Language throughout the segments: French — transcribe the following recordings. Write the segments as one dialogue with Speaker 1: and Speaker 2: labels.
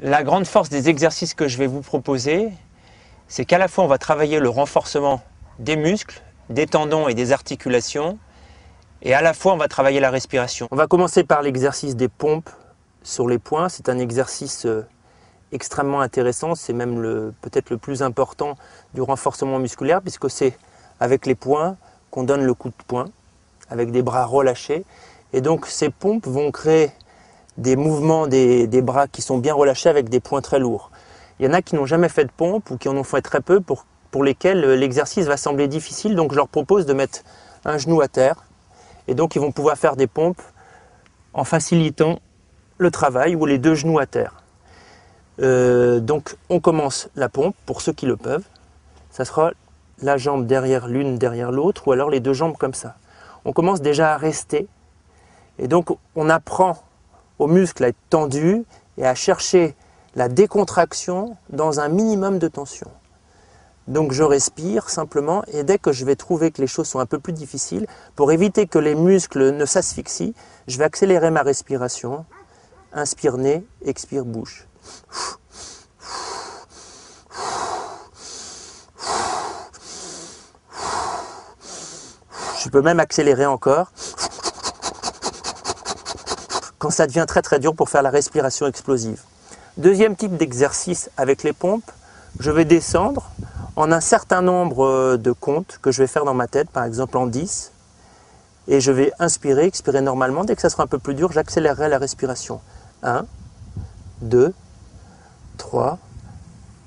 Speaker 1: La grande force des exercices que je vais vous proposer, c'est qu'à la fois on va travailler le renforcement des muscles, des tendons et des articulations, et à la fois on va travailler la respiration. On va commencer par l'exercice des pompes sur les poings. C'est un exercice extrêmement intéressant, c'est même peut-être le plus important du renforcement musculaire, puisque c'est avec les poings qu'on donne le coup de poing, avec des bras relâchés. Et donc ces pompes vont créer des mouvements des bras qui sont bien relâchés avec des poings très lourds. Il y en a qui n'ont jamais fait de pompe ou qui en ont fait très peu, pour lesquels l'exercice va sembler difficile. Donc je leur propose de mettre un genou à terre. Et donc ils vont pouvoir faire des pompes en facilitant le travail ou les deux genoux à terre. Donc on commence la pompe pour ceux qui le peuvent. Ça sera la jambe derrière l'une, derrière l'autre, ou alors les deux jambes comme ça. On commence déjà à rester. Et donc on apprend aux muscles à être tendus et à chercher la décontraction dans un minimum de tension. Donc je respire simplement, et dès que je vais trouver que les choses sont un peu plus difficiles, pour éviter que les muscles ne s'asphyxient, je vais accélérer ma respiration. Inspire nez, expire bouche. Je peux même accélérer encore quand ça devient très dur pour faire la respiration explosive. Deuxième type d'exercice avec les pompes, je vais descendre en un certain nombre de comptes que je vais faire dans ma tête, par exemple en 10. Et je vais inspirer, expirer normalement. Dès que ça sera un peu plus dur, j'accélérerai la respiration. 1, 2, 3,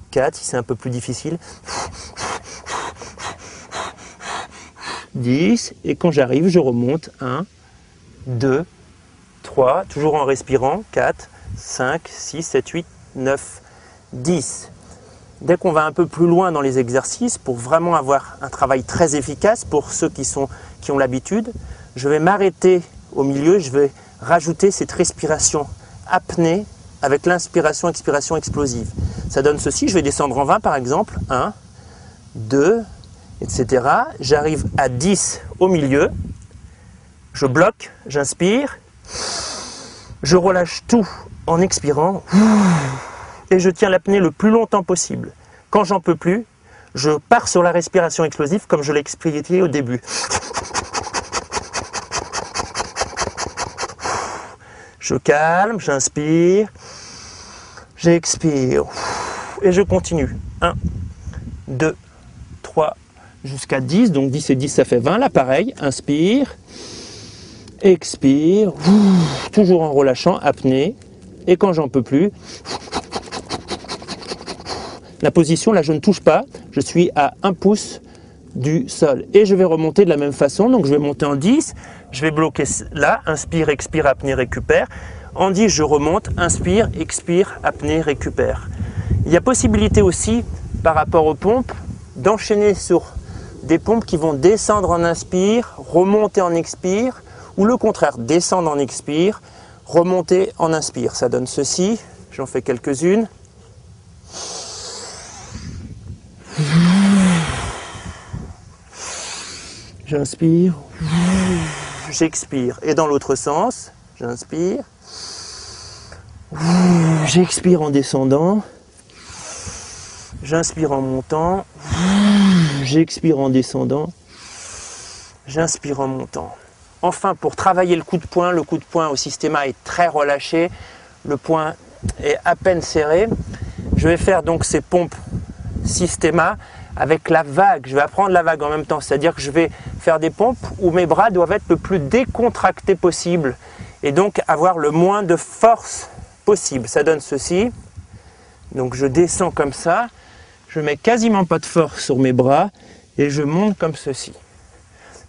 Speaker 1: 4, si c'est un peu plus difficile. 10, et quand j'arrive, je remonte. 1, 2, 3, toujours en respirant. 4, 5, 6, 7, 8, 9, 10. Dès qu'on va un peu plus loin dans les exercices, pour vraiment avoir un travail très efficace, pour ceux qui ont l'habitude, je vais m'arrêter au milieu, je vais rajouter cette respiration apnée avec l'inspiration, expiration explosive. Ça donne ceci, je vais descendre en 20 par exemple, 1, 2, etc. J'arrive à 10 au milieu, je bloque, j'inspire, je relâche tout en expirant, et je tiens l'apnée le plus longtemps possible. Quand j'en peux plus, je pars sur la respiration explosive comme je l'ai expliqué au début. Je calme, j'inspire, j'expire, et je continue. 1, 2, 3, jusqu'à 10. Donc 10 et 10, ça fait 20. Là, pareil, inspire, expire, toujours en relâchant, apnée. Et quand j'en peux plus, la position, là, je ne touche pas. Je suis à 1 pouce du sol. Et je vais remonter de la même façon. Donc je vais monter en 10. Je vais bloquer là. Inspire, expire, apnée, récupère. En 10, je remonte. Inspire, expire, apnée, récupère. Il y a possibilité aussi, par rapport aux pompes, d'enchaîner sur des pompes qui vont descendre en inspire, remonter en expire, ou le contraire, descendre en expire, remonter en inspire. Ça donne ceci. J'en fais quelques-unes. J'inspire, j'expire. Et dans l'autre sens, j'inspire, j'expire en descendant, j'inspire en montant, j'expire en descendant, j'inspire en montant. Enfin, pour travailler le coup de poing au systéma est très relâché, le poing est à peine serré. Je vais faire donc ces pompes systéma avec la vague. Je vais apprendre la vague en même temps, c'est-à-dire que je vais faire des pompes où mes bras doivent être le plus décontractés possible et donc avoir le moins de force possible. Ça donne ceci. Donc je descends comme ça, je mets quasiment pas de force sur mes bras et je monte comme ceci.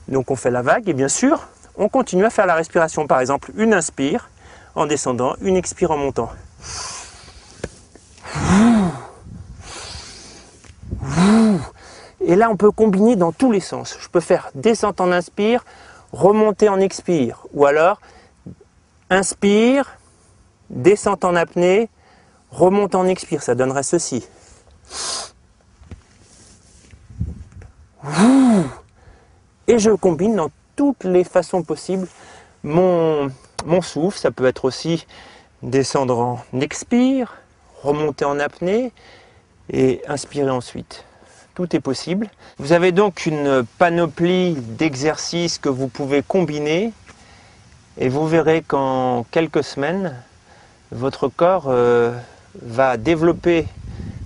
Speaker 1: Donc on fait la vague et bien sûr, on continue à faire la respiration. Par exemple, une inspire en descendant, une expire en montant. Et là, on peut combiner dans tous les sens. Je peux faire descente en inspire, remonter en expire. Ou alors, inspire, descente en apnée, remonte en expire. Ça donnerait ceci. Et je combine dans toutes les façons possibles mon souffle. Ça peut être aussi descendre en expire, remonter en apnée et inspirer ensuite. Tout est possible. Vous avez donc une panoplie d'exercices que vous pouvez combiner et vous verrez qu'en quelques semaines, votre corps va développer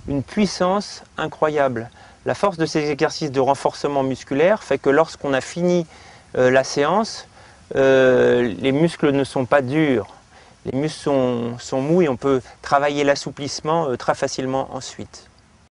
Speaker 1: une puissance incroyable. La force de ces exercices de renforcement musculaire fait que lorsqu'on a fini la séance, les muscles ne sont pas durs. Les muscles sont mous et on peut travailler l'assouplissement très facilement ensuite.